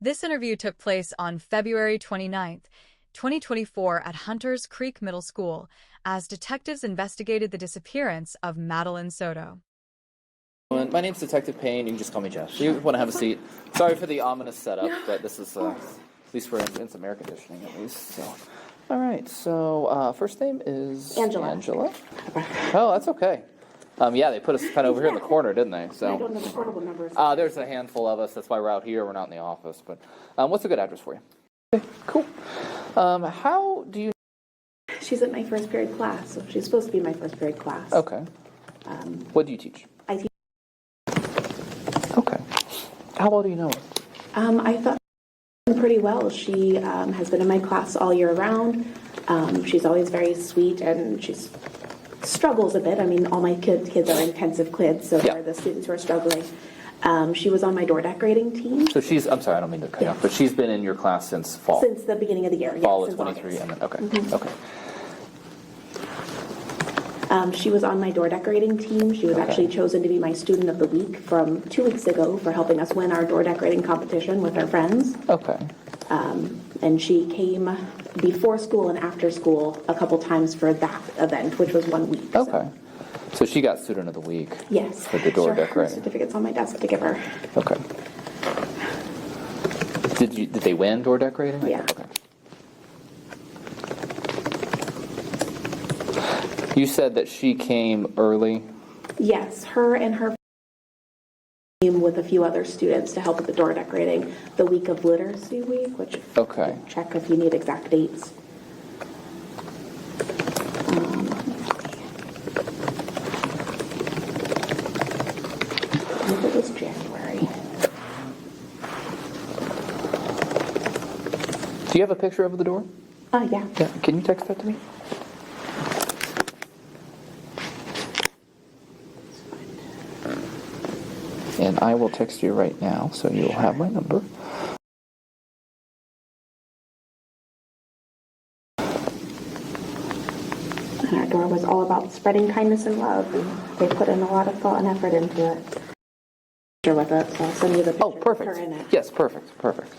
This interview took place on February 29th, 2024 at Hunters Creek Middle School as detectives investigated the disappearance of Madeline Soto. My name's Detective Payne. You can just call me Jeff. You want to have a seat? Sorry for the ominous setup, but this is, at least we're in some air conditioning at least. So, all right. So, first name is Angela. Oh, that's okay. Yeah, they put us kind of over here in the corner, didn't they? So, I don't know the portable numbers. There's a handful of us. That's why we're out here. We're not in the office. But what's a good address for you? Okay, cool. How do you? She's in my first period class, so she's supposed to be my first period class. Okay. What do you teach? I teach. Okay. How well do you know her? I thought pretty well. She has been in my class all year round. She's always very sweet, and she's struggles a bit. I mean, all my kids are intensive kids, so they're the students who are struggling. She was on my door decorating team. So she's, I'm sorry, I don't mean to cut you off, but she's been in your class since fall? Since the beginning of the year, fall yes. Fall of 23, and then, okay, okay. She was on my door decorating team. She was actually chosen to be my student of the week from 2 weeks ago for helping us win our door decorating competition with our friends. Okay. And she came before school and after school a couple times for that event, which was 1 week. Okay. So she got student of the week. Yes. With the door Her decorating. certificate's on my desk to give her. Okay. Did they win door decorating? Yeah. Okay. You said that she came early? Yes, her and her came with a few other students to help with the door decorating the week of Literacy Week, which okay. Check if you need exact dates. I think it was January. Do you have a picture of the door? Yeah. Yeah. Can you text that to me? And I will text you right now, so you'll have my number. And our door was all about spreading kindness and love. And they put in a lot of thought and effort into it. With it, so I'll send you the picture. Oh, perfect. Of her in it. Yes, perfect, perfect.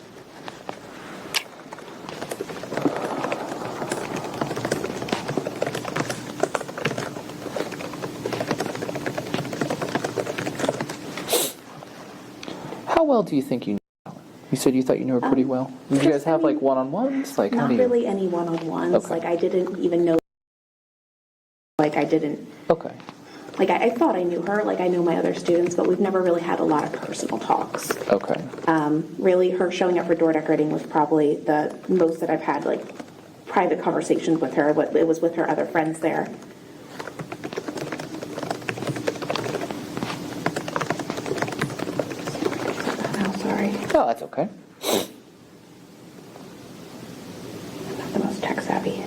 How well do you think you know her? You said you thought you knew her pretty well. Did you guys have like one-on-ones? Like not really any one-on-ones. Okay. Like I didn't even know. Like I didn't. Okay. Like I thought I knew her. Like I know my other students, but we've never really had a lot of personal talks. Okay. Really, her showing up for door decorating was probably the most that I've had like private conversations with her. It was with her other friends there. Sorry. Oh, that's okay. Not the most tech savvy.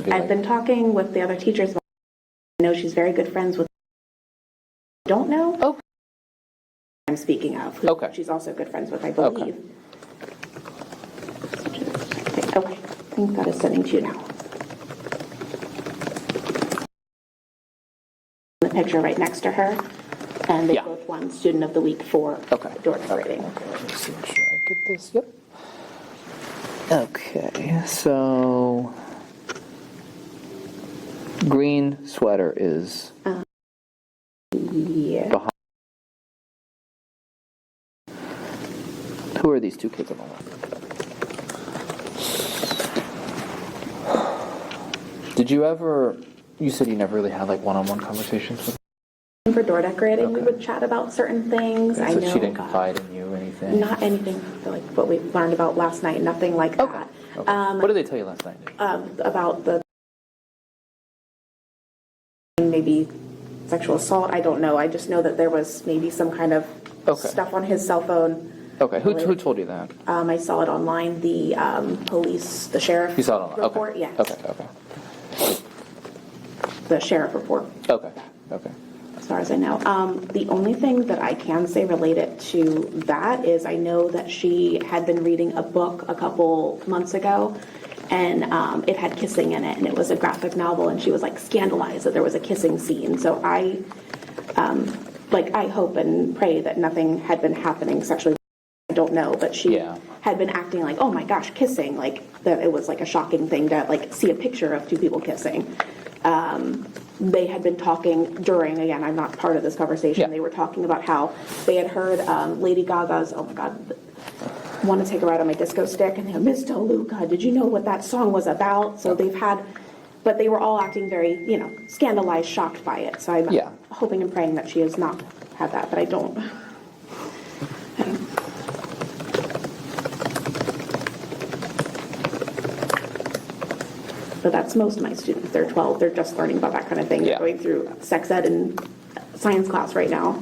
I've been talking with the other teachers. I know she's very good friends with. Don't know. Oh. I'm speaking of. Okay. She's also good friends with, I believe. Okay. I think that is sending to you now. The picture right next to her, and they both won Student of the Week for door decorating. Okay. Let me see. Make sure I get this. Yep. Okay. So. Green sweater is behind. Who are these two kids on the left? Did you ever, you said you never really had like one-on-one conversations with them? For door decorating, we would chat about certain things. Okay, so she didn't confide in you or anything? Not anything like what we learned about last night, nothing like that. Okay. What did they tell you last night? About the maybe sexual assault. I don't know. I just know that there was maybe some kind of stuff on his cell phone. Okay. Who told you that? I saw it online. The police, the sheriff. You saw it online? Report. Okay. Yes. Okay. The sheriff report. Okay. As far as I know. The only thing that I can say related to that is I know that she had been reading a book a couple months ago, and it had kissing in it, and it was a graphic novel, and she was like scandalized that there was a kissing scene. So I like, I hope and pray that nothing had been happening sexually. I don't know, but she had been acting like, oh my gosh, kissing, like that it was like a shocking thing to like see a picture of two people kissing. They had been talking during, again, I'm not part of this conversation, they were talking about how they had heard Lady Gaga's, oh my God, Want to Take a Ride on My Disco Stick, and they go, Mr. Luca, did you know what that song was about? So they've had, but they were all acting very, you know, scandalized, shocked by it. So I'm hoping and praying that she has not had that, but I don't. But that's most of my students. They're 12. They're just learning about that kind of thing. They're going through sex ed and science class right now.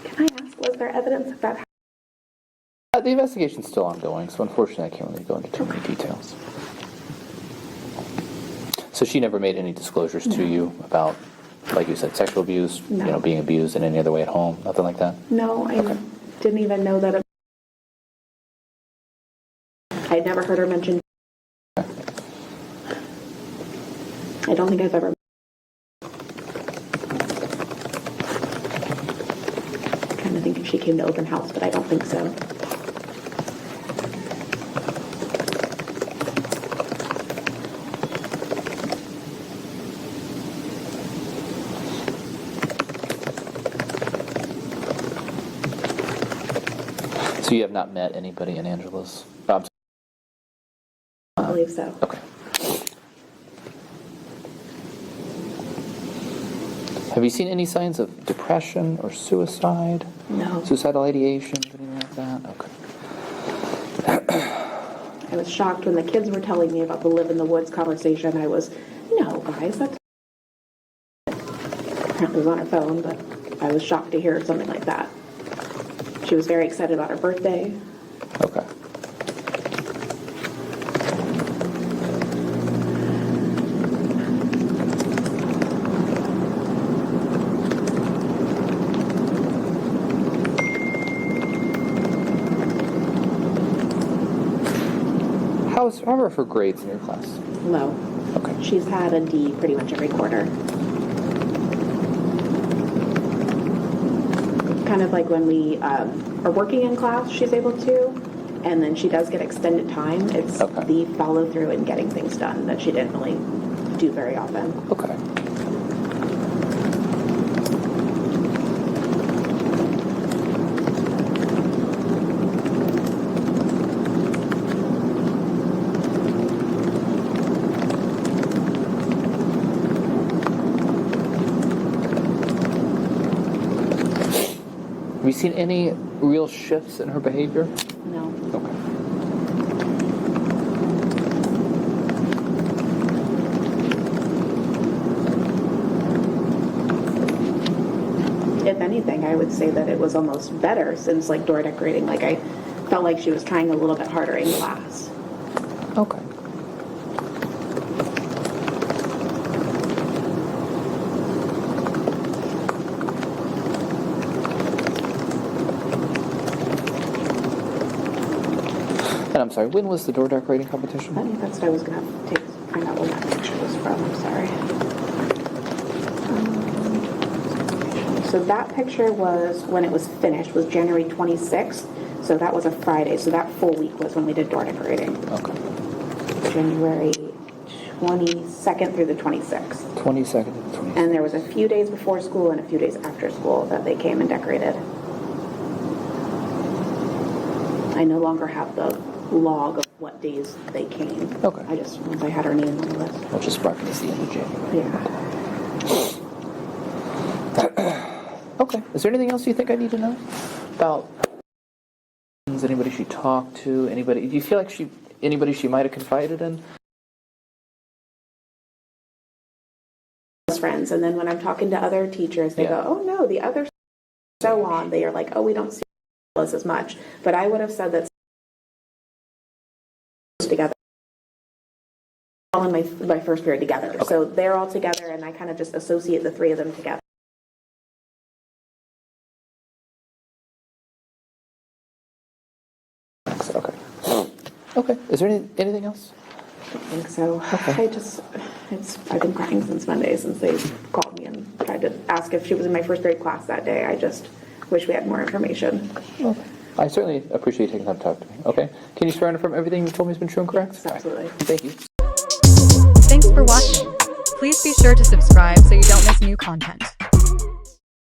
Can I ask, was there evidence of that? The investigation's still ongoing, so unfortunately I can't really go into too many details. So she never made any disclosures to you about, like you said, sexual abuse, you know, being abused in any other way at home, nothing like that? No, I didn't even know that. I'd never heard her mention. I don't think I've ever. I'm trying to think if she came to open house, but I don't think so. So you have not met anybody in Angela's? I believe so. Okay. Have you seen any signs of depression or suicide? No. Suicidal ideation, anything like that? Okay. I was shocked when the kids were telling me about the live in the woods conversation. I was, no, guys, that's. Apparently it was on her phone, but I was shocked to hear something like that. She was very excited about her birthday. Okay. How are her grades in your class? Low. Okay. She's had a D pretty much every quarter. Kind of like when we are working in class, she's able to, and then she does get extended time. It's the follow through and getting things done that she didn't really do very often. Okay. Have you seen any real shifts in her behavior? No. Okay. If anything, I would say that it was almost better since like door decorating. Like I felt like she was trying a little bit harder in class. Okay. And I'm sorry, when was the door decorating competition? I think that's what I was going to find out where that picture was from. I'm sorry. So that picture was, when it was finished, was January 26th. So that was a Friday. So that full week was when we did door decorating. Okay. January 22nd through the 26th. 22nd to the 26th. And there was a few days before school and a few days after school that they came and decorated. I no longer have the log of what days they came. Okay. I just, once I had her name on the list. I'll just mark it as the end of January. Yeah. Okay. Is there anything else you think I need to know about anybody she talked to? Anybody? Do you feel like anybody she might have confided in? Friends, and then when I'm talking to other teachers, they go, "Oh no, the other so on." They are like, "Oh, we don't see us as much." But I would have said that together, all in my first period together. Okay. So they're all together, and I kind of just associate the three of them together. Okay. Okay. Is there anything else? I don't think so. Okay. I've been crying since Monday, since they called me and tried to ask if she was in my first grade class that day. I just wish we had more information. Okay. I certainly appreciate you taking time to talk to me. Okay. Can you swear and affirm everything you told me has been true and correct? Yes, absolutely. Thank you. Thanks for watching. Please be sure to subscribe so you don't miss new content.